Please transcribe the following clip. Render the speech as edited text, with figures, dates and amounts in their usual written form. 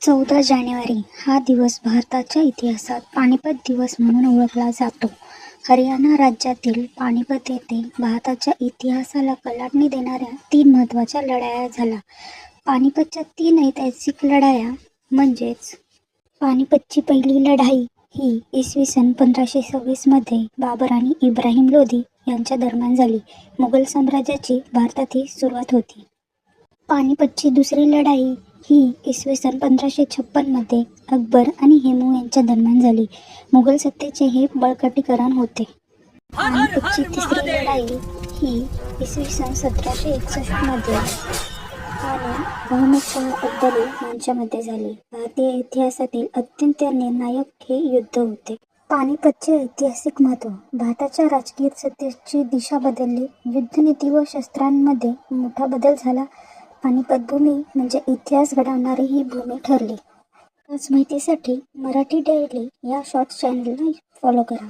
14 जानेवारी हा दिवस भारताच्या इतिहासात पानिपत दिवस म्हणून ओळखला जातो. हरियाणा राज्यातील पानिपत येथे भारताच्या इतिहासाला कलाटणी देणाऱ्या 3 महत्त्वाच्या लढाया झाल्या. पानिपतच्या 3 ऐतिहासिक लढाया म्हणजेच पानिपतची पहिली लढाई ही इसवी सन 1526 मध्ये बाबर आणि इब्राहिम लोधी यांच्या दरम्यान झाली. मुघल साम्राज्याची भारतात ही सुरुवात होती. पानिपतची दुसरी लढाई ही इसवी सन 1556 मध्ये अकबर आणि हेमू यांच्या दरम्यान झाली. मुघल सत्तेचे हे बळकटीकरण होते. पानिपतची तिसरी लढाई ही इसवी सन 1761 मध्ये आणि अहमद शाह अब्दाली यांच्यामध्ये झाली. भारतीय इतिहासातील अत्यंत निर्णायक हे युद्ध होते. पानिपतचे ऐतिहासिक महत्त्व. भारताच्या राजकीय सत्तेची दिशा बदलली. युद्धनीती व शस्त्रांमध्ये मोठा बदल झाला. पानिपत भूमी म्हणजे इतिहास घडवणारी ही भूमी ठरली. याच माहितीसाठी मराठी डेली या शॉर्ट्स चॅनलला फॉलो करा.